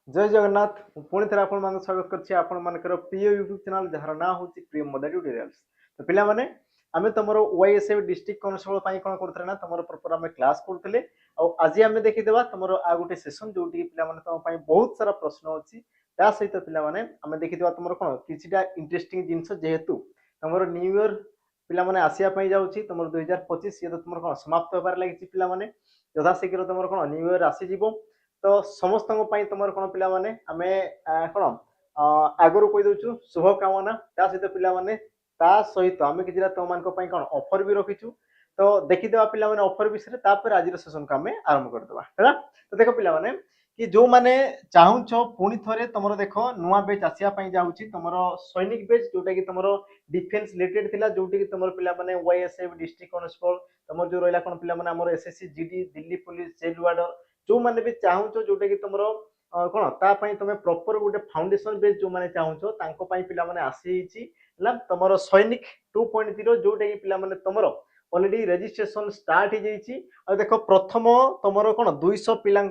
जय जगन्नाथ पुणी थे आपण मान स्वागत करछि आपण मानकर प्रिय यूट्यूब चैनल जहार ना होछि प्रिय मदर ट्यूटोरियल्स। तो पिला माने आमे तमरो ओएसए डिस्ट्रिक्ट कांस्टेबल पई कोन करथरे ना तमरो प्रॉपर आमे क्लास करथले आ आज आमे देखि देबा तमरो आ गुटे सेशन जोटी पिला माने तम पई बहुत सारा प्रश्न अछि ता सहित पिला माने आमे देखि देबा तमरो कोन किछिटा इंटरेस्टिंग जिंस जेहेतु तमरो न्यू ईयर पिला माने आसिया पई जाउछि तमरो 2025 ये तो तमरो कोन समाप्त होबार लागिछि पिला माने यथा शीघ्र तमरो कोन न्यू ईयर आसी जिवो। तो समस्त तुम कौन पिला माने आमे कौन आगु कही दौचु शुभ कामना ता सहित पिला माने ता सहित आमे कि तुम मान कौन ऑफर भी रखीचु। तो देखीदेवा पिला माने ऑफर विषय तापर आज सेशन को आमे आरंभ करदेबा है। तो देख पिला माने कि जो माने चाहूछ पुणी थरे तुम देख नुआ बेच आसिया पई जाउची तुमर सैनिक बेच जोटा कि तुमर डिफेंस रिलेटेड थिला जोटी कि तुमर पिला माने वाईएसएफ डिस्ट्रिक्ट कांस्टेबल तुमर जो रहला कोन पिला माने हमर SSC GD Delhi police jail warder जो मैंने भी चाहूच जोटा कि तुम कौन तापाई तुम प्रॉपर गोटे फाउंडेशन बेस जो मैंने चाहूच तांको पाई पिला माने आसी तुम सैनिक 2.0 जोटा कि पिला माने तुम ऑलरेडी रजिस्ट्रेशन स्टार्ट हो जाइए। और देख प्रथम तुम कौन 200 पिला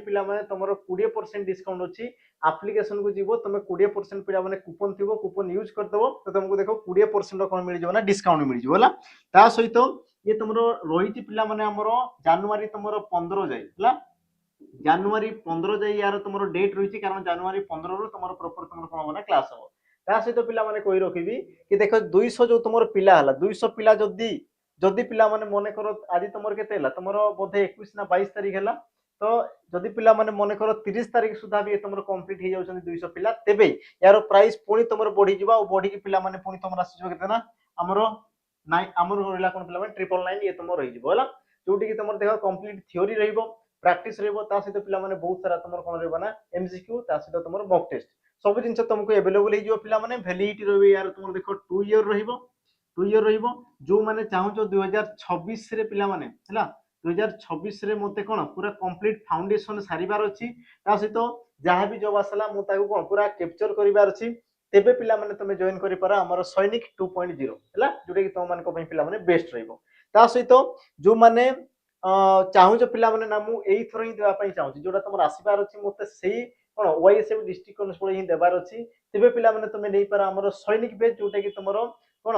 पिला माने तुम 20% डिस्काउंट अच्छी आप्लिकेशन को जीव तुम 20% पिला माने कूपन थी कूपन यूज करदेव तो तुमको देख 20% कौन मिल जाए ना डिस्काउंट मिल जाए ता सहित ये तुम रही पिला माने हमर जनवरी तुम 15 जाए জানুয়ারি 15 যাই यार तुम डेट रही कारण জানুয়ারি 15 रु तुम प्रॉपर तुम कौन हम क्लास हम ता सहित पिला माने कही रखी कि देख 200 जो तुम पिला हला 200 पिला जदी जदी पिला माने मने करो आज तुम केते हला तुम बोधे 21 ना 22 तारिख हला तो जदी पिला माने मने करो 30 तारिख सुधा भी तुम कंप्लीट हो जाउछन 200 पिला तेबे यार प्राइस पुनी तुम बढ़ी जिबा और बढ़ी की पिला माने पुनी तुम आसी केते ना हमरो नाइ हमरो रहला कोन पिला माने 999 ये तुम रही जिवो हला जोटी कि तुम देख कंप्लीट थ्योरी रहइबो प्रैक्टिस रहइबो ता सहित पिला माने बहुत सारा तुम कोन रहइबो ना एमसीक्यू ता सहित तुम मॉक टेस्ट सब जिंस तुमको अवेलेबल हो जिवो पिला माने वैलिडिटी रहइबो यार तुम देखो 2 इयर रहइबो 2 इयर रहइबो जो माने चाहूचो 2026 रे पिला माने हला 2026 रे मते कोन पूरा कंप्लीट फाउंडेशन सारिबार अछि ता सहित जहां भी जॉब आसला मु ताको कोन पूरा कैप्चर करिबार अछि तेबे पिला माने तुम जॉइन करि पारा हमर सैनिक 2.0 हला जोटे कि तुम मान को पिला माने बेस्ट रहइबो ता सहित जो माने चाहूच पिला माने ना मु एई थरो ही देबा पई चाहूची जोटा तुम आसीबार अछि मते सेही कोन वाईएसएफ डिस्ट्रिक्ट कांस्टेबल ही देबार अछि तेबे पिला माने तुम नै पारा हमर सैनिक बेच जोटा कि तुमरो कोन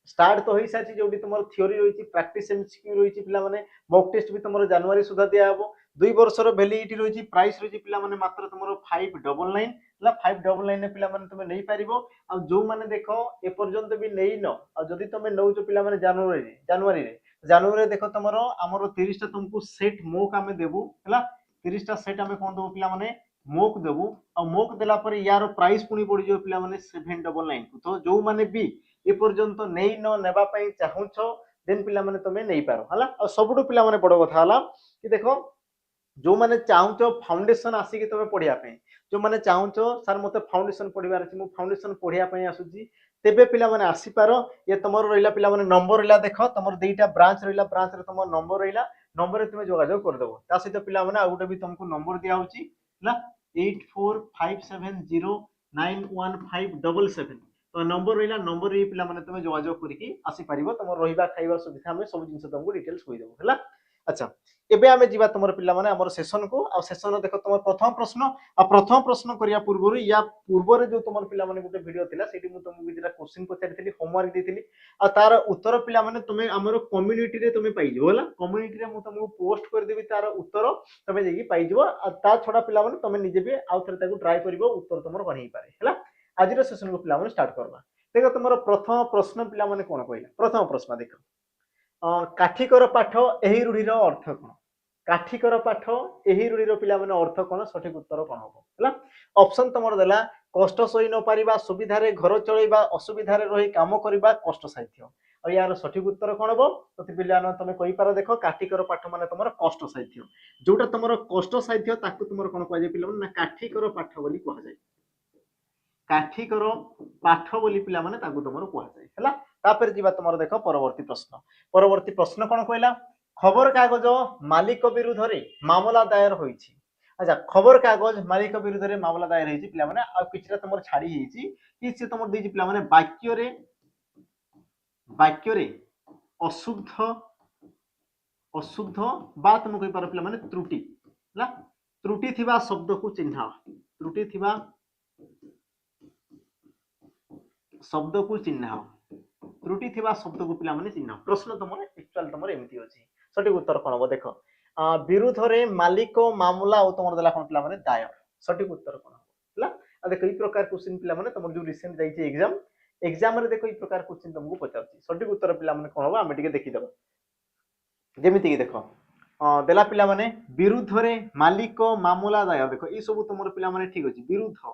स्टार्ट तो हो सारी जो तुम थ्योरी रही प्रैक्टिस एमसीक्यू रही पिला माने मॉक टेस्ट भी तुम जनवरी सुधा दिया हबो 2 वर्षर वैलिडिटी रही प्राइस रही पिला माने मात्र तुम 599 हला 599 पिला माने तुम नै पारिबो आ जो माने देखो ए पर्यंत भी नै न आ जदी तुम नौचो पिला माने जनवरी रे देखो तुमरो हमरो 30 टा तुमको सेट मोक आमे देबू हला 30 टा सेट आमे कोन देबू पिला माने मोक देबू आ मोक देला पर यार प्राइस पुनी पड़ी जो पिला माने 799 तो जो माने भी ए पर्यंत नै न नेबा पई चाहूछ देन पिला माने तुमे नै पारो हला आ सबडू पिला माने बड़ कथा हला कि देखो जो माने चाहूछ फाउंडेशन आसी कि तुमे पढ़िया पे जो माने चाहूछ सर मते फाउंडेशन पढ़िबार अछि मु फाउंडेशन पढ़िया पे आसुची तेबे पिला माने आसी पारो ये तमरो रहिला पिला माने नंबर रहिला देखो तमरो दुईटा ब्रांच रहिला ब्रांच रे तमरो नंबर रहिला नंबर रे तुमे जोगाजोग कर देबो ता सहित पिला माने आ गुटे भी तुमको नंबर दिया होची हला 8457091577 तो नंबर रहिला नंबर रे पिला माने तुमे जोगाजोग करिकि आसी परिबो तमरो रहिबा खाइबा सुविधा में सब जिंस तुमको डिटेल्स होई देबो हला। अच्छा एबे आमे जीवा तुमर पिला माने हमर सेशन को आ सेशन देखो तुमर प्रथम प्रश्न करिया पूर्व या पूर्व रे जो तुमर पिला माने गुटे वीडियो थिला सेठी मु तुमको जेटा क्वेश्चन पचारिथिली होमवर्क देथिली आ तार उत्तर पिला माने तुमे हमर कम्युनिटी रे तुमे पाइ जिवो हला कम्युनिटी रे मु तुमको पोस्ट कर देबी तार उत्तर तुमे जेकी पाइ जिवो आ ता छोडा पिला माने तुमे निजे भी आउ थरे ताको ट्राई करिवो उत्तर तुमर बनै पारे हला। आज रो सेशन को पिला माने स्टार्ट करबा देखो तुमर प्रथम प्रश्न पिला माने कोन कहला प्रथम प्रश्न देखो काठिकर पाठ एही रूढ़ीर अर्थ कौन काठिकर पाठ एही रूढ़ीर पिला माने अर्थ कौन सठिक उत्तर कौन हम हला ऑप्शन तुमर देला कष्ट सही न पारिबा सुविधारे घर चलैबा असुविधारे रही काम करिबा कष्ट साहित्य और यार सठिक उत्तर कौन हम तो पिला तुम कहि पार देखो काठिकर पाठ माने तुमर कष्ट साहित्य जोटा तुमर कष्ट साहित्य ताकू तुमर कोन कहै पिला माने काठिकर पाठ बोली कहै जाय काठिकर पाठ बोली पिला माने ताकू तुमर कहै जाय हला। तापर जीवा तुमर देखो परवर्ती प्रश्न कौन कहला खबर कागज मालिक विरुद्ध रे मामला दायर होईछि अच्छा खबर कागज मालिक विरुद्ध रे मामला दायर होईछि पिला माने आ किछरा तुमर छाड़ी हेछि कि से तुमर देछि पिला माने वाक्य रे अशुद्ध अशुद्ध बा तुम कहि पार पिला माने त्रुटि हला त्रुटि थिबा शब्द को चिन्ह त्रुटि थिबा शब्द को चिन्ह त्रुटि थिबा शब्द को पिला माने चिन्ह प्रश्न तुमर एक्चुअल तुमर एमती अछि सठिक उत्तर कोन हो देखो विरुद्ध रे मालिक मामला और तुमर देला कोन पिला माने दायर सठिक उत्तर कोन हो हला देखो ई प्रकार क्वेश्चन पिला माने तुमर जो रिसेंट जाई छी एग्जाम रे देखो ई प्रकार क्वेश्चन तुमको पचारछि सठिक उत्तर पिला माने कोन हो हम टिके देखि देबो जेमिति कि देखो देला पिला माने विरुद्ध रे मालिक मामला दायर देखो ई सब तुमर पिला माने ठीक अछि विरुद्ध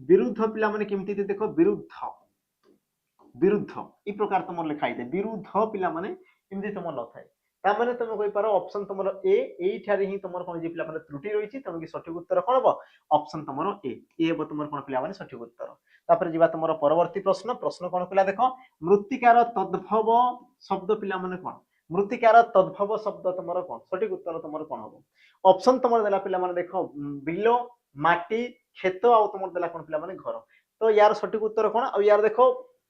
विरुद्ध पिला माने केमति देखो विरुद्ध विरुद्ध ई प्रकार तुम लिखाई दे विरुद्ध पिला माने एमती तुम न थाए ता माने तुम कहि पारो ऑप्शन तुमर ए एई ठारे ही तुमर कोन जे पिला माने त्रुटि रहिछि तम कि सठिक उत्तर कोन हो ऑप्शन तुमर ए हेबो तुमर कोन पिला माने सठिक उत्तर तापर जीवा तुमर परवर्ती प्रश्न प्रश्न कोन पिला देखो मृत्तिकार तद्भव शब्द पिला माने कोन मृत्तिकार तद्भव शब्द तुमर कोन सठिक उत्तर तुमर कोन हो ऑप्शन तुमर देला पिला माने देखो बिलो माटी खेत आ तुमर देला कोन पिला माने घर तो यार सठिक उत्तर कोन आ यार देखो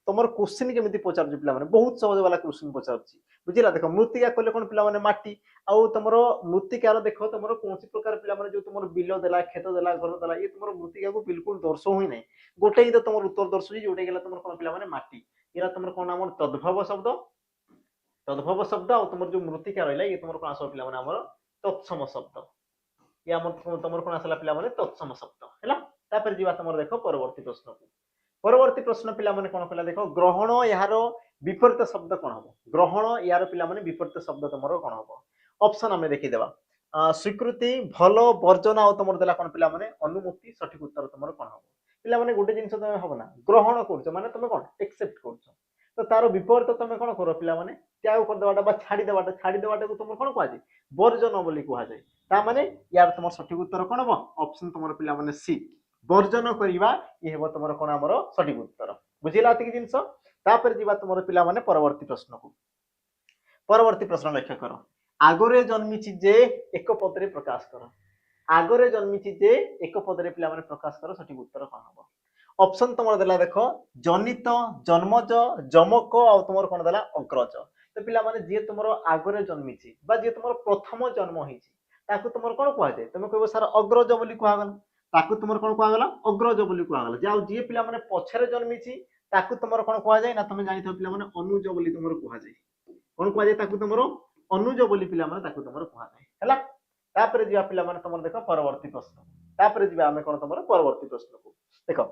तुमर क्वेश्चन केमिति पचार पिला माने बहुत सहज वाला क्वेश्चन पचारछि बुझिला देखो मृत्तिका कहले कोन पिला माने माटी आ तुमर मृत्तिकार देखो तुमर कोनसी प्रकार पिला माने जो तुमर बिलो देला खेत देला घर देला ये तुमर मृत्तिका को बिल्कुल दर्शो होई नै गोटे ही तो तुमर उत्तर दर्शो जोटे गेला तुमर कोन पिला माने माटी एरा तुमर कोन हमर तद्भव शब्द आ तुमर जो मृत्तिका रहला ये तुमर कोन आसो पिला माने हमर तत्सम शब्द या हमर तुमर कोन आसला पिला माने तत्सम शब्द हैला तापर जीवा तुमर देखो परवर्ती प्रश्न को परवर्ती प्रश्न पिला माने कोन कहला देखो ग्रहण यार विपरीत शब्द कोन हो ग्रहण यार पिला माने विपरीत शब्द तुमरो कोन हो ऑप्शन हमें देखि देबा स्वीकृति भलो वर्जना और तुमर देला कोन पिला माने अनुमति सठिक उत्तर तुमरो कोन हो पिला माने गोटे जिंस तमे हो ना ग्रहण करछ माने तुमे कोन एक्सेप्ट करछ तो तारो विपरीत तुमे कोन करो पिला माने त्याग कर देबाटा बा छाडी देबाटा को तुमर कोन कहै छै वर्जन बोली कहै छै ता माने यार तुमर सठिक उत्तर कोन हो ऑप्शन तुमर पिला माने सी वर्जन करिवा ये हेबो तुमर कोन हमर सठिक उत्तर बुझिला अति जिंस तापर जीवा तुमर पिला माने परवर्ती प्रश्न को परवर्ती प्रश्न लक्ष्य करो आगरे जन्मिछि जे एक पदरे प्रकाश करो आगरे जन्मिछि जे एक पदरे पिला माने प्रकाश करो सठिक उत्तर कोन हबो ऑप्शन तुमर देला देखो जनित जन्मज जमक आ तुमर कोन देला अग्रज तो पिला माने जे तुमर आगरे जन्मिछि बा जे तुमर प्रथम जन्म हिछि ताकू तुमर कोन कहै छै तुम कहबो सर अग्रज बोली कहै गला ताकू तुमर कोन कहै गला अग्रज बोली कहै गला जाउ जे पिला माने पछरे जन्मिछि ताकू तुमर कोन कहै जाय ना तुम जानि पिला माने अनुज बोली तुमर कहै जाय कोन कहै जाय ताकू तुमर अनुज बोली पिला माने ताकू तुमर कहै जाय हैला तापर जिया पिला माने तुमर देखो परवर्ती प्रश्न तापर जिया हमें कोन तुमर परवर्ती प्रश्न को देखो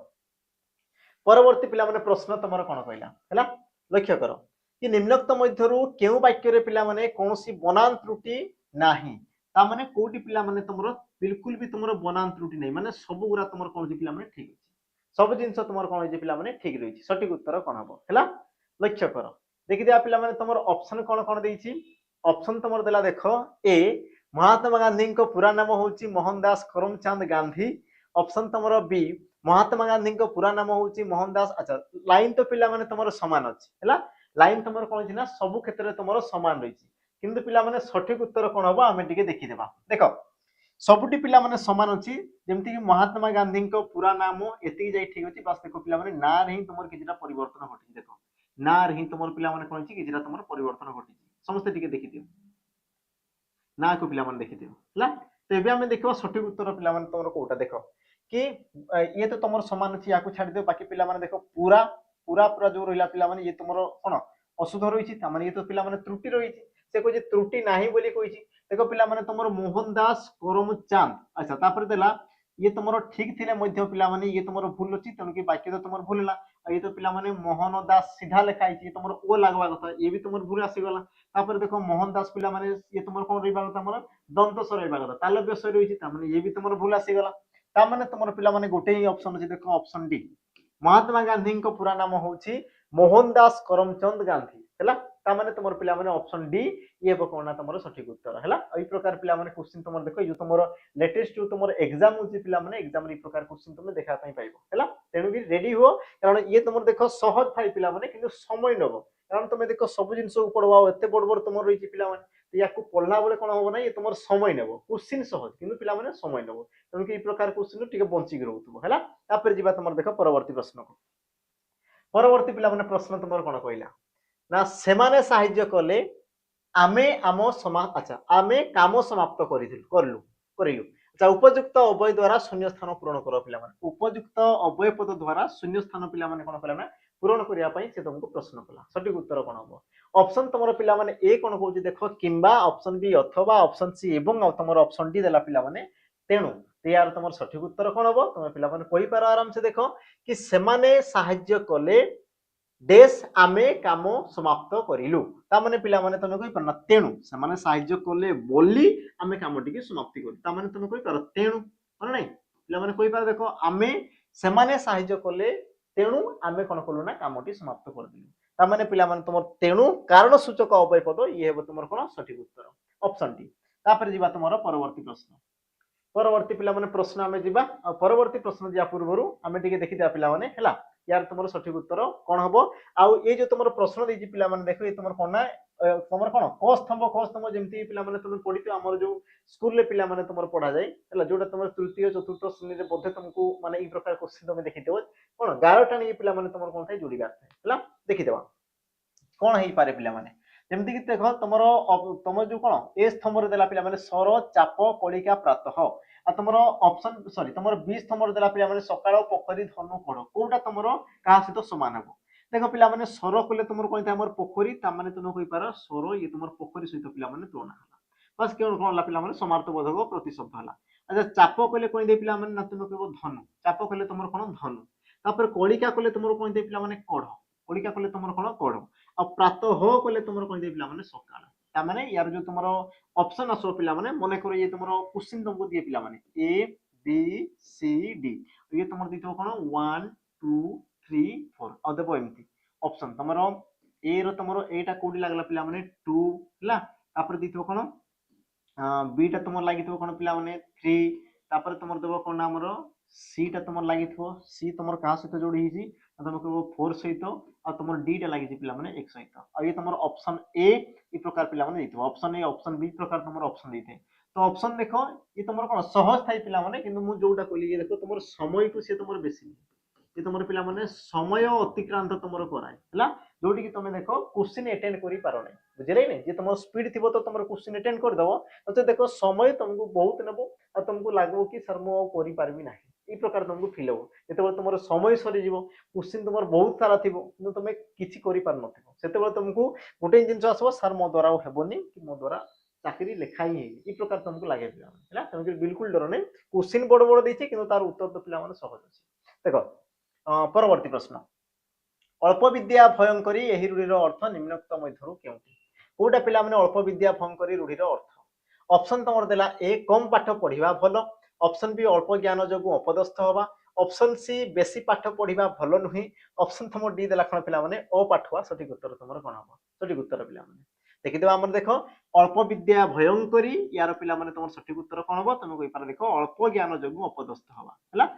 परवर्ती पिला माने प्रश्न तुमर कोन कहला हैला लक्ष्य करो कि निम्नलिखित मध्यरु केउ वाक्य रे पिला माने कोनोसी बनान त्रुटि नाही ता माने कोटी पिला माने तुमर बिल्कुल भी तुमर बनान त्रुटि नै माने सब गुरा तुमर कोन जे पिला माने ठीक अछि सब जिंस तुमर कोन जे पिला माने ठीक रहिछि सठिक उत्तर कोन हबो हैला लक्ष्य करो देखि दिया पिला माने तुमर ऑप्शन कोन कोन देछि ऑप्शन तुमर देला देखो ए महात्मा गांधी को पूरा नाम होछि मोहनदास करमचंद गांधी ऑप्शन तुमर बी महात्मा गांधी को पूरा नाम होछि मोहनदास अच्छा लाइन तो पिला माने तुमर समान अछि हैला लाइन तुमर कोन छि ना सब क्षेत्र रे तुमर समान रहिछि किंतु पिला माने सठिक उत्तर कोन हबो हमें टिके देखि देबा देखो सबुटी पिला माने समान अछि जेमति कि महात्मा गांधी को पूरा नाम एति जाई ठीक अछि बस देखो पिला माने ना रे ही तुमर किछटा परिवर्तन घटि देखो ना रे ही तुमर पिला माने कोन छि किछटा तुमर परिवर्तन घटि समस्त टिके देखि दियो ना को पिला माने देखि दियो हला तो एबे हमें देखो सठिक उत्तर पिला माने तुमर कोटा देखो कि ये तो तुमर समान अछि याकू छाडी दियो बाकी पिला माने देखो पूरा पूरा पूरा जो रहिला पिला माने ये तुमर कोन अशुद्ध रहिछि ता माने ये तो पिला माने त्रुटि रहिछि से कोइ जे त्रुटि नाही बोली कहिछि देखो पिला माने तुमर मोहनदास करमचंद अच्छा तापर देला ये तुमर ठीक थिले मध्य पिला माने ये तुमर भूल अछि तन कि वाक्य तो तुमर भूलला ये तो पिला माने मोहनदास सीधा लिखा आइछि तुमर ओ लागवा कथा ये भी तुमर भूल आसी गला तापर देखो मोहनदास पिला माने ये तुमर कोन रहिबा कथा हमर दंत स्वर रहिबा कथा तालव्य स्वर रहिछि ता माने ये भी तुमर भूल आसी गला ता माने तुमर पिला माने गोटे ही ऑप्शन अछि देखो ऑप्शन डी महात्मा गांधी को पूरा नाम होछि मोहनदास करमचंद गांधी हैला ता माने तुमर पिला माने ऑप्शन डी ये बकोना तुमर सठिक उत्तर हैला एई प्रकार पिला माने क्वेश्चन तुमर देखो जो तुमर लेटेस्ट जो तुमर एग्जाम होछि पिला माने एग्जाम रे प्रकार क्वेश्चन तुमे देखा पई पाइबो हैला तेनु भी रेडी हो कारण ये तुमर देखो सहज थाई पिला माने किंतु समय नबो कारण तुमे देखो सब जिंस को पढवा एते बड़ बड़ तुमर रहिछि पिला माने तो याकू पढला बेले कोन होबो ना ये तुमर समय नेबो क्वेश्चन सहज किंतु पिला माने समय नेबो तेनु कि ई प्रकार क्वेश्चन टिके बंची के रहउतबो हैला तापर जीवा तुमर देखो परवर्ती प्रश्न को परवर्ती पिला माने प्रश्न तुमर कोन कहला ना सेमाने सहाय्य कले आमे आम समा अच्छा आमे काम समाप्त करलु अच्छा उपयुक्त अव्यय द्वारा शून्य स्थान पूरण कर पिला माने उपयुक्त अव्यय पद द्वारा शून्य स्थान पिला माने कोन कला ना पूरण करिया पई से तुमको प्रश्न कला सटीक उत्तर कोन हबो ऑप्शन तमरो पिला माने ए कोन कहउची देखो किंबा ऑप्शन बी अथवा ऑप्शन सी एवं तमरो ऑप्शन डी देला पिला माने तेणु यार तुम सठिक उत्तर कौन हम तुम पे कही पार आराम से देख कि सेमाने साहाय्य कले देश आमे काम समाप्त करिलु तामाने पिला माने तुम कहि परना तेणु सेमाने साहाय्य कले बोली आमे काम टिके समाप्ति करी तामाने तुम कहि पार तेणु माने नहीं पिला माने कहि पार देखो आमे सेमाने साहाय्य कले तेणु आमे कोन कलु ना कामटी समाप्त कर दिलु तामाने पिला माने तुम तेणु कारण सूचक अव्यय पद ये हेबो तुमर कोन सठिक उत्तर ऑप्शन डी तापर जीवा तुमर परवर्ती प्रश्न परवर्ती पिला माने प्रश्न आमे जीवा परवर्ती प्रश्न जिया पूर्वरु आमे टिके देखि दिया पिला माने हला यार तुमर सठिक उत्तर कोन हबो आउ ए जो तुमर प्रश्न देजी पिला माने देखो ए तुमर कोन ना तुमर कोन क स्तंभ जेमति पिला माने तुम पढितो हमर जो स्कूल ले पिला माने तुमर पढा जाय हला जोटा तुमर तृतीय चतुर्थ श्रेणी रे बोधे तुमको माने ई प्रकार क्वेश्चन तुम देखितो कोन 11 टाणी पिला माने तुमर कोन थाय जोडी बात हला देखि देबा कोन हेई पारे पिला माने जेमति कि देखो तुमरो तुम जो कोन ए स्तंभ रे देला पिला माने सर चाप कलिका प्रातः आ तुमरो ऑप्शन सॉरी तुमरो 20 स्तंभ रे देला पिला माने सकाळ पोखरी धनु कोड कोटा तुमरो का सहित समान हबो देखो पिला माने सर कले तुमरो कोन हमर पोखरी ता माने तुम कहि पारो सर ये तुमर पोखरी सहित पिला माने तुलना हला बस केन कोन ला पिला माने समार्थ बोधक प्रतिशब्द हला अच्छा चाप कले कोन दे पिला माने ना तुम कहबो धनु चाप कले तुमरो कोन धनु तापर कलिका कले तुमरो कोन दे पिला माने कोड कलिका कले तुमरो कोन कोड आ प्रात हो कले तुमरो कोन दे पिला माने सकाळ ता माने यार जो तुमरो ऑप्शन आसो पिला माने मने करो ये तुमरो क्वेश्चन तुमको दिए पिला माने ए बी सी डी ये तुमरो दितो कोन 1 2 3 4 आ देबो एमती ऑप्शन तुमरो ए रो तुमरो एटा कोडी लागला पिला माने 2 हला तापर दितो कोन बी टा तुमर लागितो कोन पिला माने 3 तापर तुमर देबो कोन हमरो सी टा तुमर लागितो सी तुमर का सहित जोडी हिची तुम कहबो 4 सहित आ तुमर डी टा लागिची पिला माने 1 सहित आ ये तुमर ऑप्शन ए ई प्रकार पिला माने दितो ऑप्शन ए ऑप्शन बी प्रकार तुमर ऑप्शन देते तो ऑप्शन देखो ये तुमर कोन सहज थाई पिला माने किंतु मु जोटा कहली ये देखो तुमर समय को से तुमर बेसी ये तुमर पिला माने समय अतिक्रांत तुमर कराय हला जोटी कि तुम देखो क्वेश्चन अटेंड करि पारो नै बुझिरै नै जे तुमर स्पीड थिबो तो तुमर क्वेश्चन अटेंड कर दबो तो देखो समय तुमको बहुत नेबो आ तुमको लागो कि सर मो करि पारबी नाही ई प्रकार तुमको फील हो जेते तुमर समय सरी जीवो क्वेश्चन तुमर बहुत सारा थिबो किंतु तुमे किछि करि पार नथिबो सेते तुमको गोटे जिंस आसबो सर मो द्वारा हेबोनी कि मो द्वारा चाकरी लेखाई है ई प्रकार तुमको लागे पिला हैला तुमको बिल्कुल डर नै क्वेश्चन बड़ बड़ देछि किंतु तार उत्तर तो पिला माने सहज अछि देखो परवर्ती प्रश्न अल्प विद्या भयंकरी एही रूढ़ीर अर्थ निम्नोक्त मध्यरु केउटी कोटा पिला माने अल्प विद्या भयंकरी रूढ़ीर अर्थ ऑप्शन तमर देला ए कम पाठ पढिबा भलो ऑप्शन बी अल्प ज्ञान जोगु अपदस्थ होबा ऑप्शन सी बेसी पाठ पढिबा भलो नुही ऑप्शन तमर डी देला खण पिला माने अपाठुआ सठिक उत्तर तमर कोन हबो सठिक उत्तर पिला माने देखि देबा हमर देखो अल्प विद्या भयंकरी यार पिला माने तमर सठिक उत्तर कोन हबो तुम कहि पार देखो अल्प ज्ञान जोगु अपदस्थ होबा हला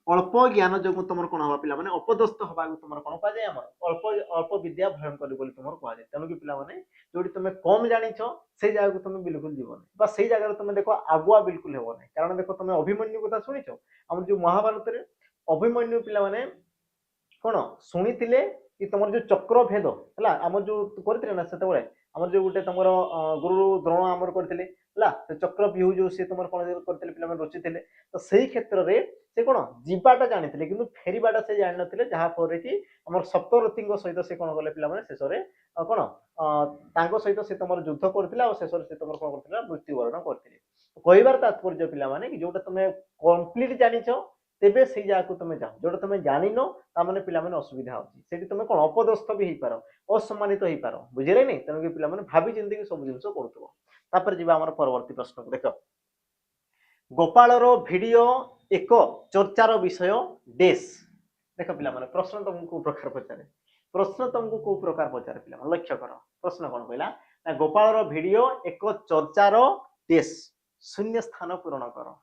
अल्प ज्ञान जो तुम कौन हवा पिला माने अपदस्थ हवा तुम कौन कह जाए अल्प अल्प विद्या भयंकर बोली तुम कह जाए तेणुक पिला माने जोटी तुम कम जानिछ से जगह को तुम बिल्कुल जीवन बा से जगह तुम देखो आगुआ बिल्कुल हेबो नै कारण देखो तुम अभिमन्यु कथा सुनिछ हमर जो महाभारत रे अभिमन्यु पिला माने कोन सुनिथिले कि तुम जो चक्र भेद हला हमर जो करथिले ना सेते बेले हमर जो गुटे तुमरो गुरु द्रोण हमर करथिले हला से चक्र बिहु जो से तुमर कोन करथिले पिला माने रचिथिले तो सही क्षेत्र रे से कोन जीवाटा जानिथिले किंतु फेरीबाटा से जानि नथिले जहा पर कि हमर सप्तरथिंग सहित से कोन गले पिला माने शेष रे कोन तांको सहित से तुमर युद्ध करथिला और शेष रे से तुमर कोन करथिला मृत्यु वरण करथिले तो कहिबार तात्पर्य पिला माने कि जोटा तुमे कंप्लीट जानिछो तेबे से जगह को तुम जाओ जोटा तुम जानिन ता माने पिला माने असुविधा होची सेठी तुम कोन अपदस्थ भी हेई पारो असम्मानित हेई पारो बुझिले नै तेनु कि पिला माने भाबी चिंती कि सब जिंस करथबो तापर जीवा हमर परवर्ती प्रश्न को देखो गोपालर वीडियो एक चर्चार विषय डेस देख पिला माने प्रश्न तुमको प्रकार पचारे प्रश्न तुमको को प्रकार पचारे पिला माने लक्ष्य कर प्रश्न कोन कहला ना गोपालर वीडियो एक चर्चार डेस शून्य स्थान पूरण कर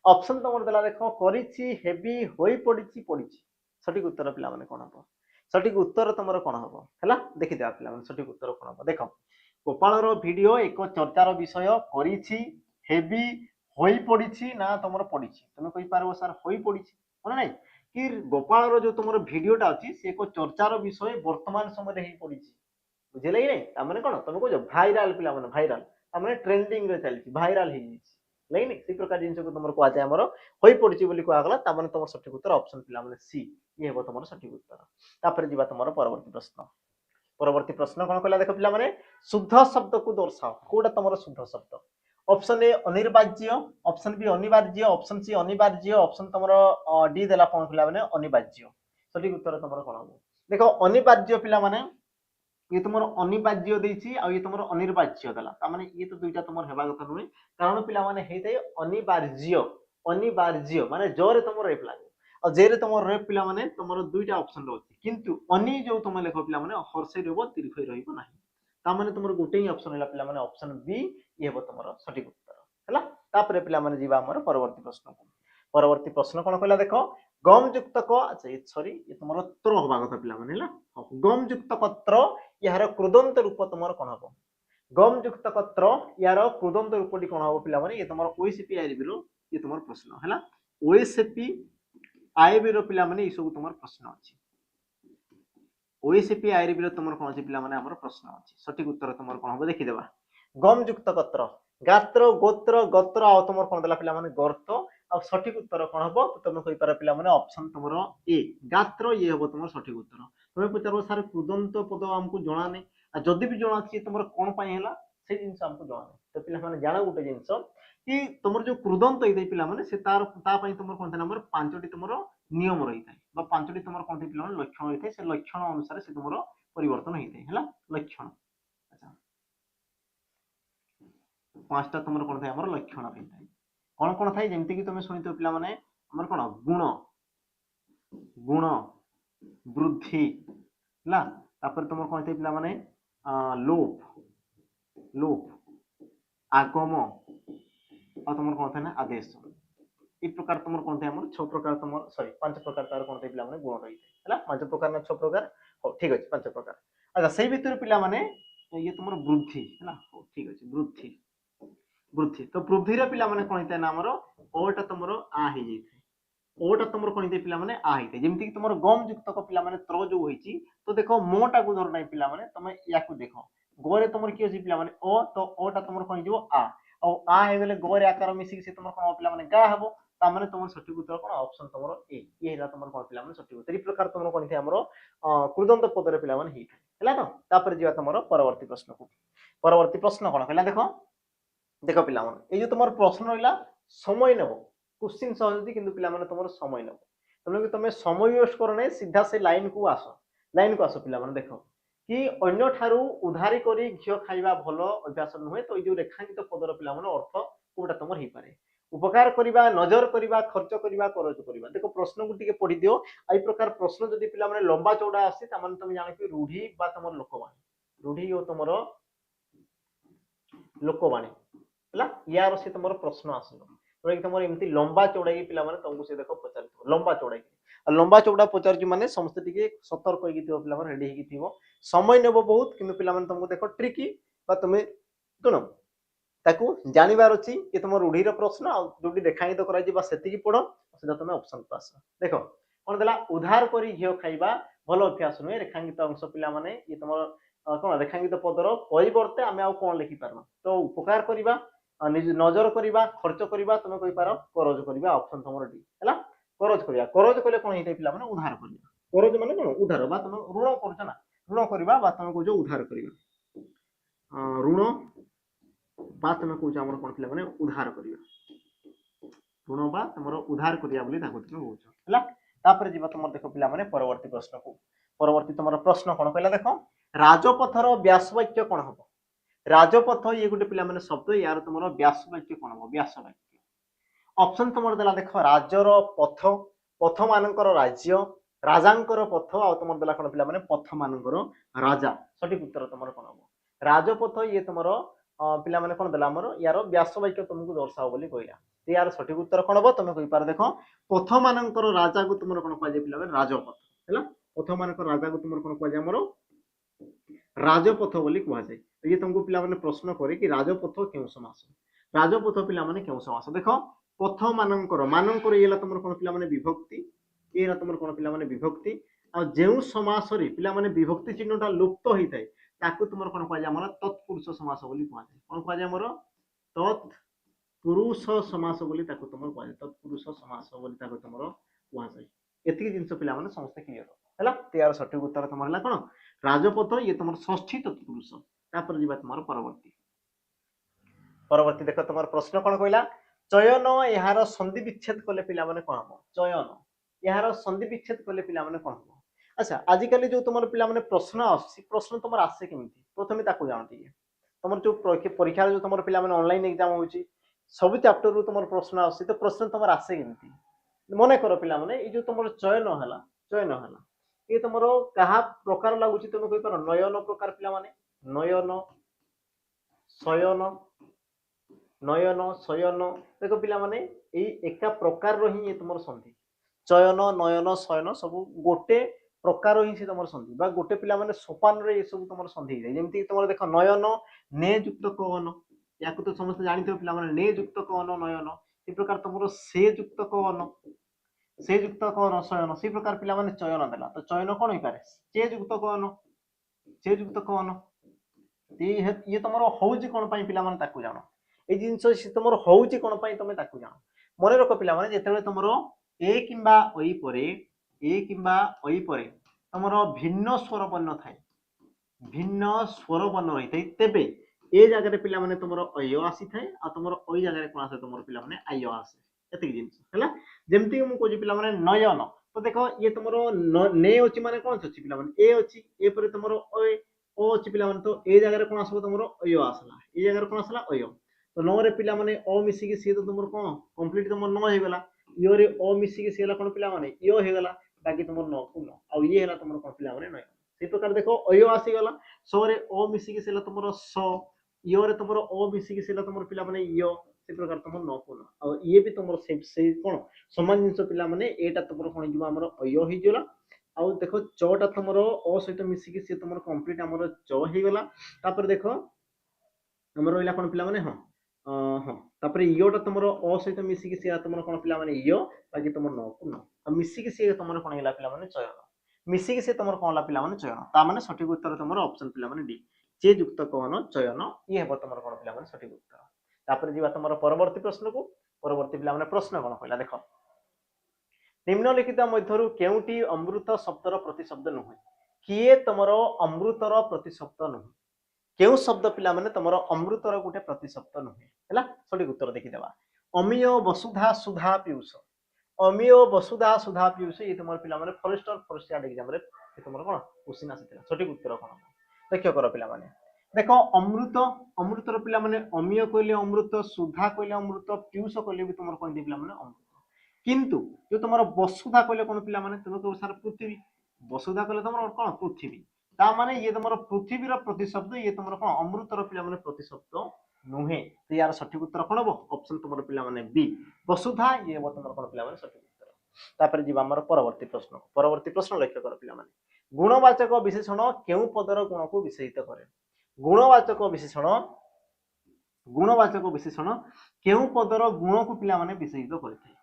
ऑप्शन तुम देला देखो करिछि हेबी होई पडिछि पडिछि सठिक उत्तर पिला माने कोन हबो सठिक उत्तर तुमरो कोन हबो हला देखि दिया पिला माने सठिक उत्तर कोन हबो देखो गोपालर वीडियो एक चर्चार विषय करिछि हेबी होई पडिछि ना तुमरो पडिछि तुम कहि पारबो सर होई पडिछि माने नै कि गोपालर जो तुमरो वीडियोटा अछि से एक चर्चार विषय वर्तमान समय रे हेई पडिछि बुझिले नै ता माने कोन तुम को जो वायरल पिला माने वायरल ता माने ट्रेंडिंग रे चलछि वायरल हेई लाइन से प्रकार जिन को तुम कह जाए आमर हो पड़ी बोली कहगला ताने तुम सठिक उत्तर ऑप्शन पे सी ये हे तुम सठिक उत्तर तापर जी तुम परवर्ती प्रश्न परवर्ती प्रश्न कौन कहला देख पे शुद्ध शब्द को दर्शाओ कौटा तुम शुद्ध शब्द ऑप्शन ए अनिर्वाज्य ऑप्शन बी अनिवार्य ऑप्शन सी अनिवार्य ऑप्शन तुम डी देला कौन पे अनिवार्य सठिक उत्तर तुम कौन हम देख अनिवार्य पे ये तुम अनिवार्य देछि आ ये तुम अनिर्वाज्य देला तामाने ये तो दुईटा तुम हेबा कथा नुहे कारण पिला माने हेइते अनिवार्य अनिवार्य माने जोरे तुम रेप लागे और जेरे तुम रेप पिला माने तुम दुईटा ऑप्शन रहछि किंतु अनि जो तुम लेख पिला माने हर्षे रहबो दीर्घ रहबो नाही तामाने तुम गोटे ही ऑप्शन हैला पिला माने ऑप्शन बी ये हेबो तुम सठिक उत्तर हैला तापरे पिला माने जीवा हमर परवर्ती प्रश्न को परवर्ती प्रश्न कोन कहला देखो गम युक्त क अच्छा सॉरी ये तुम त्र होबा कथा पिला माने हैला गम युक्त पत्र यार कृदंत रूप तुम कौन हम गम युक्त पत्र यार कृदंत रूपटी कौन हम पे ये तुम ओएसपी आईबी ये तुम प्रश्न है ओएसपी आईबी पे ये सब तुम प्रश्न अच्छी ओएसपी आईबी तुम कौन अच्छी पे प्रश्न अच्छी सठिक उत्तर तुम कौन हम देखीदे गम युक्त पत्र गात्र गोत्र गोत्र आ तुम कौन देला पे गर्त आ सठिक उत्तर कौन हम तुम कही पार पे ऑप्शन तुम ए गात्र ये हम तुम सठिक उत्तर तुम्हें पचार सार कृदंत पद आमको जना नहीं जदि भी जना अच्छी तुम कौन है से जिन आमको जना नहीं तो पे जान गोटे जिनस कि तुम जो कृदंत होता है पे से तार तुम कौन था नंबर पांचटी तुम नियम रही है पांचटी तुम कौन थे पे लक्षण होता है से लक्षण अनुसार से तुम परिवर्तन होता है लक्षण अच्छा पांचटा तुम कौन था लक्षण रही है कौन कौन थाए जमती कि तुम शुणी पे कौन गुण गुण वृद्धि ला तापर तुम कौन थे पे लोप लोप आगम और तुम कौन था ना आदेश ये प्रकार तुम कौन थे छह प्रकार तुम सॉरी पांच प्रकार तार कौन थे पे गुण रही है पांच प्रकार ना छह प्रकार हो ठीक अच्छे पांच प्रकार अच्छा से भितर पे ये तुम वृद्धि है ठीक अच्छे वृद्धि वृद्धि तो वृद्धि पे कौन होता है ना ओटा तुम आ हो जाए ओटा तुम कौन पे पे आ होते जमीक कि तुम गम युक्त पे त्र जो होती तो देख मोटा को धर ना पे तुम या देख गोरे तुम किए अच्छी पे ओ तो ओटा तुम कौन जो आ गले गोरे आकार मिसिक से तुम कौन पे गा हम ताने तुम सठिक उत्तर कौन ऑप्शन तुम ए ये तुम कौन पे सठिक उत्तर प्रकार तुम कौन थे कृदंत पदर पे है तो तापर जी तुम परवर्ती प्रश्न को परवर्ती प्रश्न कौन कहला देख देख पे ये जो तुम प्रश्न रहा समय नब क्वेश्चन सहज कि पे तुम समय नब तेणुक तुम समय वेस्ट कर ना सीधा से लाइन को आस पे देख कि अन्य ठारू उधारी करी घी खाइबा भल अभ्यास नुहे तो ये रेखांकित पदर पे अर्थ कोटा तुम हो पारे उपकार करवा नजर करवा खर्च करवा करज करवा देखो प्रश्न को टिके पढ़ी दियो आई प्रकार प्रश्न जदि पे लंबा चौड़ा आसे तुम जान कि रूढ़ी बा तुम लोकवाणी रूढ़ी और तुम लोकवाणी है यार से तुम प्रश्न आसो तुम एमती लंबा चौड़ा पे तुमको से देख पचार लंबा चौड़ा लंबा चौड़ा पचार माने समस्त टिके सतर्क पे रेडी हो समय नेब बहुत कि पे तुमको देख ट्रिकी तुम्हें कौन ताकू जानवर अच्छी ये तुम रूढ़ीर प्रश्न जो रेखांकित कर पढ़ सीधा तुम ऑप्शन को आस देख कौन देला उधार कर घी खाइबा भल अभ्यास नुहे रेखांकित अंश पे ये तुम कौन रेखांकित पदर परिवर्ते आम आउ कौन लिखिपार तो उपकार करवा नजर करवा खर्च करवा तुम कही पार करज करवा ऑप्शन तुम डी है करज करवा करज कले कौन होता है पे उधार करवा करज माने कौन उधार बा तुम ऋण कर ना ऋण करवा तुम कौच उधार करवा ऋण बा तुम कौच आम कौन पे उधार करवा ऋण बा तुम उधार करवा तुम कौच जी तुम देख पे परवर्ती प्रश्न को परवर्ती तुम प्रश्न कौन कहला देख राजपथर व्यासवाक्य कौन हम राजपथ ये गोटे पे शब्द यार तुम व्यासवाक्य कौन हम व्यासवाक्य ऑप्शन तुम देला देख राजर पथ पथ मानकर राज्य राजांकर पथ आ तुम देला कौन पे पथ मानकर राजा सठिक उत्तर तुम कौन हम राजपथ ये तुम पे कौन देला यार व्यासवाक्य तुमको दर्शाओ बोली कहला यार सठिक उत्तर कौन हम तुम कही पार देख पथ मानकर राजा को तुम कौन कह पे राजपथ है पथ मानकर राजा को तुम कौन कह राजपथ बोली कहुए तो ये तुमको पे प्रश्न करे कि राजपथ क्यों समास राजपथ पे क्यों समास देख पथ मानकर मानकर ये तुम कौन पे विभक्ति ये तुम कौन पे विभक्ति आ जो समास पे विभक्ति चिन्हटा लुप्त होता है ताकू तुम कौन कह तत्पुरुष समास बोली कहुए कौन कह तत्पुरुष पुरुष समास बोली ताको तुमर कहै तत्पुरुष समास बोली ताको तुमर कहै एतिकी जिंस पिला माने समस्त क्लियर हैला तयार सठिक उत्तर तुमर हला कोन राजपथ ये तुमर षष्ठी तत्पुरुष तापर जीवा तुमर परवर्ती परवर्ती देखो तुमर प्रश्न कोन कहला चयन यार संधि विच्छेद कले पिला माने कोन हो चयन यार संधि विच्छेद कले पिला माने कोन हो अच्छा आजिकली जो तुमर पिला माने प्रश्न आसी प्रश्न तुमर आसे केमिति प्रथमे ताको जानती तुमर जो परीक्षा जो तुमर पिला माने ऑनलाइन एग्जाम होची सब चैप्टर रु तुमर प्रश्न आसी तो प्रश्न तुमर आसे केमिति मने करो पिला माने ए जो तुमर चयन हला ये तुमर कहा प्रकार लागुची तुम कहि पारो नयन प्रकार पिला माने नयन शयन नयन शयन देखो पिला माने ए एका प्रकार रो ही ये तुमर संधि चयन नयन शयन सब गोटे प्रकार ही से तुमर संधि बा गोटे पिला माने सोपान रे ये सब तुमर संधि जाय जेमति तुमर देखो नयन ने युक्त कवन याकु तो समस्त जानिथो पिला माने ने युक्त कवन नयन ए प्रकार तुमर से युक्त कवन शयन से प्रकार पिला माने चयन देला तो चयन कोन होई पारे से युक्त कवन ये तुमर होउची कोन पई पिला माने ताकू जानो ए जिंस से तुमर होउची कोन पई तमे ताकू जानो मने रखो पिला माने जेतेबे तुमर ए किंबा ओई परे तुमर भिन्न स्वर वर्ण थाए भिन्न स्वर वर्ण रही थाए तेबे ए जगह रे पिला माने तुमर अय आसी थाए आ तुमर ओई जगह रे कोन आसे तुमर पिला माने आय आसे एतिक जिंस हैला जेमति मु कोजी पिला माने नयन तो देखो ये तुमर ने होची माने कोन अछि पिला माने ए अछि ए परे तुमर ओय ओ अछि पिला माने तो ए जगह रे कोन आसबो तुमर अय आसला ए जगह रे कोन आसला अय तो न रे पिला माने ओ मिसी के सी तो तुमर कोन कंप्लीट तुमर न हे गेला यो रे ओ मिसी के सी हला कोन पिला माने यो हे गेला बाकी तुमर न कोन आ ये हला तुमर कोन पिला माने नय से प्रकार देखो अय आसी गेला सो रे ओ मिसी के सेला तुमर स यो रे तुमर ओ मिसी के सेला तुमर पिला माने यो से प्रकार तुमर न कोन आ ये भी तुमर से कोन समान जिंस पिला माने एटा तुमर कोन जिवा हमर अय हे गेला आ देखो चटा तुमर ओ सहित मिसी के से तुमर कंप्लीट हमर च हे गेला तापर देखो हमर रहला कोन पिला माने हां तापर योटा तुमर ओ सहित मिसी के से तुमर कोन पिला माने यो बाकी तुमर न कोन आ मिसी के से तुमर कोन गेला पिला माने चयन मिसी के से तुमर कोन ला पिला माने चयन ता माने सठिक उत्तर तुमर ऑप्शन पिला माने डी चे युक्त कवन चयन ये हेबो तुमर कोन पिला माने सठिक उत्तर तापर जीवा तुमर परवर्ती प्रश्न को परवर्ती पिला माने प्रश्न कोन कहला देखो निम्नलिखित मध्यरु केउटी अमृत शब्दर प्रतिशब्द नुहे किए तुमर अमृतर प्रतिशब्द नुहे केउ शब्द पिला माने तुमर अमृतर गुटे प्रतिशब्द नुहे हैला सठिक उत्तर देखि देबा अमिय वसुधा सुधा पीयूष अमिय वसुधा सुधा पीयूष ये तुमर पिला माने फॉरेस्ट यार्ड एग्जाम रे तुमर कोन क्वेश्चन आसीतला सठिक उत्तर कोन देखियो करो पिला माने देखो अमृत अमृतर पिला माने अमिय कहले अमृत सुधा कहले अमृत पीयूष कहले भी तुमर कोन पिला माने अमृत किंतु जो तुमर वसुधा कहले कोन पिला माने तुम को सार पृथ्वी वसुधा कहले तुमर कोन पृथ्वी ता माने ये तुमर पृथ्वी रो प्रतिशब्द ये तुमर कोन अमृतर पिला माने प्रतिशब्द नुहे तो यार सठिक उत्तर कोन हो ऑप्शन तुमर पिला माने बी वसुधा ये हो तुमर कोन पिला माने सठिक उत्तर तापर जीवा हमर परवर्ती प्रश्न लक्ष्य कर पिला माने गुणवाचक विशेषण केउ पदर गुण को विशेषित करे गुणवाचक विशेषण केउ पदर गुण को पिला माने विशेषित करथाय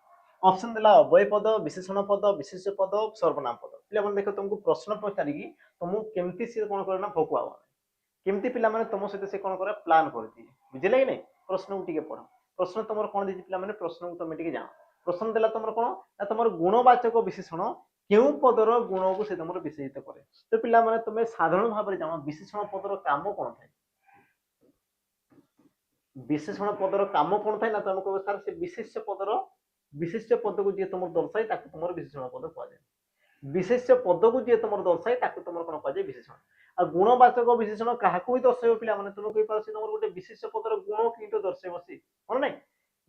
ऑप्शन देला अव्यय पद विशेषण पद विशेष्य पद सर्वनाम पद पिला माने देखो तुमको प्रश्न पचारि की तुम केमती से कोन करना भोकुआ केमती पिला माने तुम सहित से कोन करे प्लान करती बुझिले कि नहीं प्रश्न को टिके पढ प्रश्न तुमर कोन देती पिला माने प्रश्न को तुम टिके जान प्रश्न देला तुमर कोन ना तुमर गुणवाचक विशेषण केउ पदर गुण को से तुमर विशेषित करे तो पिला माने तुम साधारण भाव रे जानो विशेषण पदर काम कोन थाय विशेषण पदर काम कोन थाय ना तुमको सर से विशेष्य पद को जे तुमर दर्शाय ताकू तुमर विशेषण पद कहै जाय विशेष्य पद को जे तुमर दर्शाय ताकू तुमर कोन कहै जाय विशेषण आ गुणवाचक विशेषण काहा को दर्शाय पिला माने तुम कहि पारसी तुमर गुटे विशेष्य पदर गुण की तो दर्शाय बसी कोन नै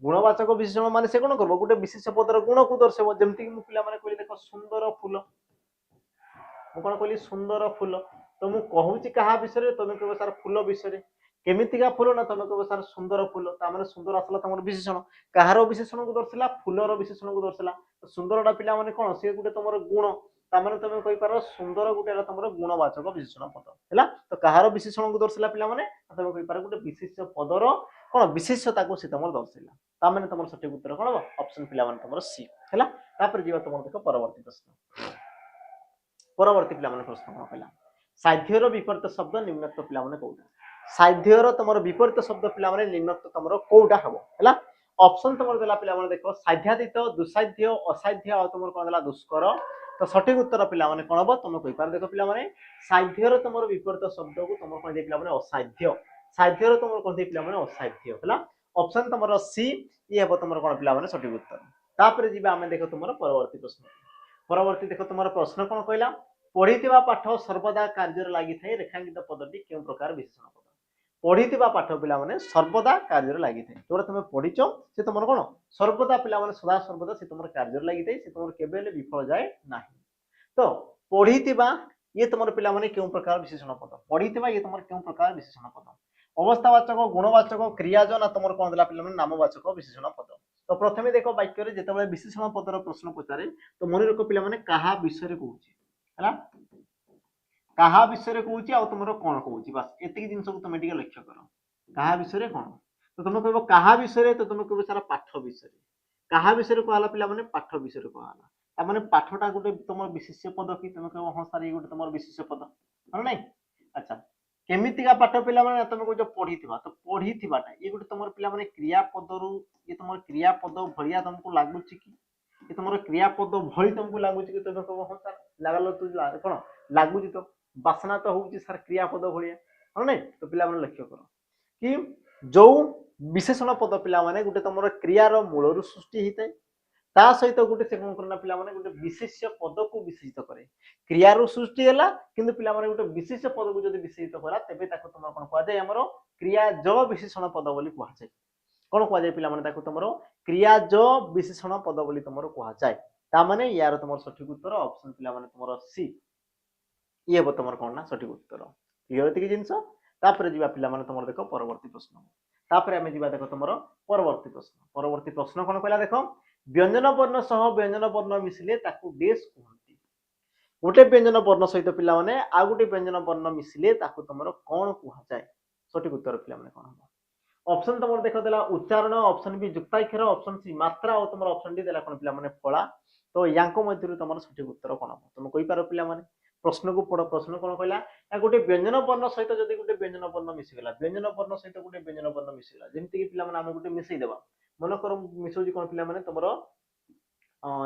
गुणवाचक विशेषण माने से कोन करबो गुटे विशेष्य पदर गुण को दर्शाय जेमति कि मु पिला माने कहली देखो सुंदर फूल मु कोन कहली सुंदर फूल तो मु कहूची काहा विषय रे तुम कहबो सर फूल विषय रे केमितिका फूल ना तुम कहबो सर सुंदर फूल ता माने सुंदर आसला तुमर विशेषण काहारो विशेषण को दर्शाला फूलर विशेषण को दर्शाला तो सुंदरटा पिला माने कोन से गुटे तुमर गुण ता माने तुम कहि पारो सुंदर गुटे तुमर गुणवाचक विशेषण पद हैला तो काहारो विशेषण को दर्शाला पिला माने तुम कहि पारो गुटे विशेष्य पदर कोन विशेष्यता को से तुमर दर्शाला ता माने तुमर सठिक उत्तर कोन हो ऑप्शन पिला माने तुमर सी हैला तापर जीवा तुमर देखो परवर्ती पिला माने प्रश्न कोन कहला साध्यर विपरीत शब्द निम्नलिखित पिला माने कोउटा साध्यर तुमर विपरीत शब्द पिला माने निम्नलिखित तुमर कोउटा हबो हैला ऑप्शन तुम देला पिला माने देखो साध्यातीत दुसाध्य असाध्य आ तुम कोन देला दुष्कर तो सठिक उत्तर पिला माने कोन हो तुम कहि पार देखो पिला माने साध्यर तुम विपरीत शब्द को तुम कोन दे पिला माने असाध्य साध्यर तुम कोन दे पिला माने असाध्य हला ऑप्शन तुम सी ये हो तुम कोन पिला माने सठिक उत्तर तापर जीवा आमे देखो तुम परवर्ती प्रश्न परवर्ती देखो तुम प्रश्न कोन कहला पढ़िथिबा पाठ सर्वदा कार्य लागि थाए रेखांकित पदटी केउ प्रकार विशेषण पद पढ़िथिबा पाठ पिला माने सर्वदा कार्य लागि थाए जोरा तुम पढ़िचो से तुम कोन सर्वदा पिला माने सदा सर्वदा से तुम कार्य लागि थाए से तुम केबेले विफल जाए नाही तो पढ़िथिबा ये तुम पिला माने केउ प्रकार विशेषण पद पढ़िथिबा ये तुम केउ प्रकार विशेषण पद अवस्थावाचक गुणवाचक क्रियाज ना तुम कोन देला पिला माने नामवाचक विशेषण पद तो प्रथमे देखो वाक्य रे जेतेबेले विशेषण पदर प्रश्न पचारे तो मन रख पिला माने कहा विषय रे कहूची हला कहा विषय रे कहूची आ तुमरो कोन कहूची बस एतिकी जिंस को तुम टिके लक्ष्य करो कहा विषय रे कोन तो तुम कहबो कहा विषय रे तो तुम कहबो सारा पाठ विषय रे कहा विषय रे कहला पिला माने पाठ विषय रे कहला ता माने पाठटा गुटे तुम विशेष्य पद कि तुम कहबो हां सर ये गुटे तुम विशेष्य पद हल नै अच्छा केमितिका पाठ पिला माने तुम को जो पढ़िथिबा तो पढ़िथिबाटा ये गुटे तुम पिला माने क्रियापद रु ये तुम क्रियापद भलिया तुमको लागुची कि ये तुम क्रियापद भली तुमको लागुची कि तुम कहबो हां सर लागलो तू कोन लागुची तो बासना तो होउची सर क्रियापद भलिया हल नै तो पिला माने लक्ष्य करो कि जो विशेषण पद पिला माने गुटे तुम क्रियार मूलरु सृष्टि हिताय ता सहित गुटे से कोन करना पिला माने गुटे विशेष्य पद को विशेषित करे क्रियारु सृष्टि होला किंतु पिला माने गुटे विशेष्य पद को जदी विशेषित करा तबे ताको तुम कोन कहआ जाय हमरो क्रियाज विशेषण पद बोली कहआ जाय कोन कहआ जाय पिला माने ताको तुमरो क्रियाज विशेषण पद बोली तुमरो कहआ जाय ता माने यार तुमरो सठिक उत्तर ऑप्शन पिला माने तुमरो सी ये हो तुमरो कोन ना सठिक उत्तर क्लियर एतिकी जिंस तापर जीवा पिला माने तुमरो देखो परवर्ती प्रश्न तापर हमें जीवा देखो तुमरो परवर्ती प्रश्न कोन कहला देखो व्यंजन वर्ण सह व्यंजन वर्ण मिसिले ताकू डेस कहंती गोटे व्यंजन वर्ण सहित पिला माने आ गोटे व्यंजन वर्ण मिसिले ताकू तुमरो कोन कहआ जाय सठिक उत्तर पिला माने कोन हो ऑप्शन तुमरो देखो देला उच्चारण ऑप्शन बी युक्ताक्षर ऑप्शन सी मात्रा और तुमरो ऑप्शन डी देला कोन पिला माने फला तो यांको मध्यरु तुमरो सठिक उत्तर कोन हो तुम कहि पारो पिला माने प्रश्न को पढ़ प्रश्न कोन कहला या गोटे व्यंजन वर्ण सहित जदी गोटे व्यंजन वर्ण मिसि गेला व्यंजन वर्ण सहित गोटे व्यंजन वर्ण मिसि गेला जेमति कि पिला माने हम गोटे मिसि देबा मन कर मिसौजी कोन पिला माने तुमरो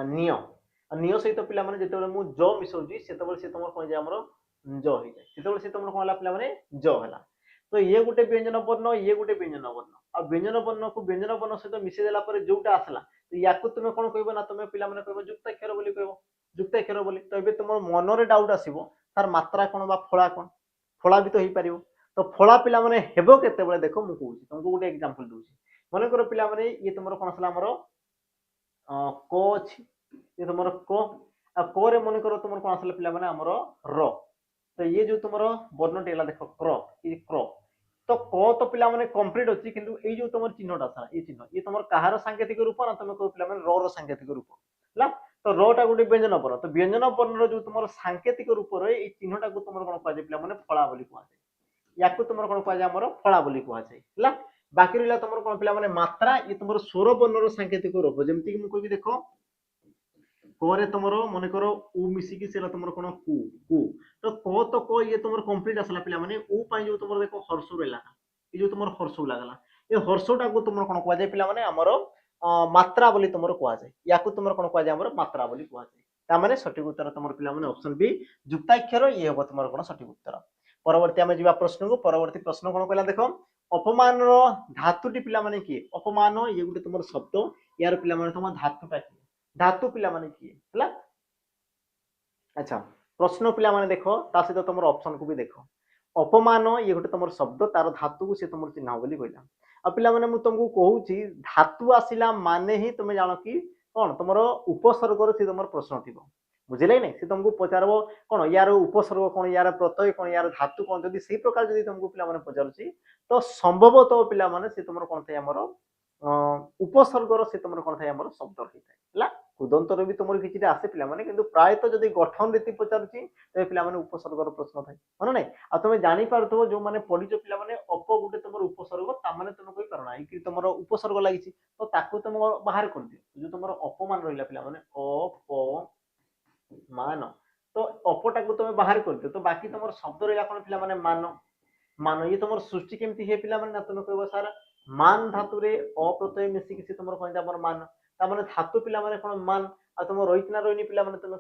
निय निय सहित पिला माने जेतेबेले मु ज मिसौजी सेतेबेले से तुमरो कोन जे हमरो ज होई जाय सेतेबेले से तुमरो कोन हला पिला माने ज हला तो ये गोटे व्यंजन वर्ण ये गोटे व्यंजन वर्ण आ व्यंजन वर्ण को व्यंजन वर्ण सहित मिसि देला पर जोटा आसला तो याकु तुमे कोन कहबो ना तुमे पिला माने कहबो युक्ताक्षर बोली कहबो युक्ताक्षर बोली तो एबे तुमरो मन रे डाउट आसीबो तार मात्रा कोन बा फळा कोन फळा भी तो ही परिबो तो फळा पिला माने हेबो केते बेले देखो मु कहूची तुमको गोटे एग्जांपल दूची माने करो पिला माने ये तुमरो कोन असला हमरो को अछि ये तुमरो को आ को रे मन करो तुमरो कोन असला पिला माने हमरो र तो ये जो तुमरो वर्ण टेला देखो क्र ये क्र तो को तो पिला माने कंप्लीट अछि किंतु ए जो तुमर चिन्हटा था ये तुमर कहार सांकेतिक रूप ना तुम को पिला माने र सांकेतिक रूप हला तो रोटा गोटे व्यंजन वर्ण तो व्यंजन वर्ण जो तुम सांकेतिक रूप रे ए चिन्हटा को तुम कोन कहै पिला माने फळा बोली कहै याकू तुम कोन कहै हमरो फळा बोली कहै हला बाकी रहला तुम कोन पिला माने मात्रा ये तुम स्वर वर्ण रो सांकेतिक रूप जेमति कि मु कहबी देखो कोरे तुमरो मन करो उ मिसी कि सेला तुमरो कोन कु कु तो को ये तुमरो कंप्लीट असला पिला माने उ पाई जो तुमरो देखो हर्षु रेला ये जो तुमरो हर्षु लागला ये हर्षटा को तुमरो कोन कहै पिला माने हमरो मात्रा बोली तुमरो कहै जाय याकू तुमरो कोन कहै हमरो मात्रा बोली कहै जाय ता माने सठिक उत्तर तुमरो पिला माने ऑप्शन बी युक्ताक्षर ये हो तुमरो कोन सठिक उत्तर परवर्ती हम जीवा प्रश्न को परवर्ती प्रश्न कोन कहला देखो अपमान रो धातुटी पिला माने की अपमान ये गुटे तुमरो शब्द यार पिला माने तुम धातुटा की धातु पिला माने की हला अच्छा प्रश्न पिला माने देखो ता सहित तुमरो ऑप्शन को भी देखो अपमान ये गुटे तुमरो शब्द तार धातु को से तुमरो चिन्ह बोली कहला आ पिला माने मु तुमको कहूची धातु आसिला माने ही तुम जानो कि कोन तुमरो उपसर्ग रो से तुमरो प्रश्न थिबो बुझिले नै से तुमको पचारबो कोन यार उपसर्ग कोन यार प्रत्यय कोन यार धातु कोन जदी सेही प्रकार जदी तुमको पिला माने पचारुची तो संभवतः पिला माने से तुमरो कोन थाय हमरो उपसर्ग रो से तुमरो कोन थाय हमरो शब्द रहिथाय हला कुदंतर भी तुमरो किछि आसे पिला माने किंतु प्रायतः जदी गठन रीति पचारुची ते पिला माने उपसर्ग रो प्रश्न थाय माने नै आ तुमे जानि पारथबो जो माने पढिचो पिला माने अप गुटे तुमरो उपसर्ग ता माने तुम कहि परना कि तुमरो उपसर्ग लागिछि तो ताकू तुम बाहर कर दियो जो तुमरो अपमान रहिला पिला माने मान तो अपटा को तुम बाहर कर दियो तो बाकी तुमरो शब्द रहिला कोन पिला माने मान मान ये तुमरो सृष्टि केमति हे पिला माने ना तुम कहबो सारा मान धातु रे अ प्रत्यय मिसिकी से तुमर कोन हमर मान ता माने धातु पिला माने कोन मान आ तुम रोहित ना रोहिणी पिला माने तुम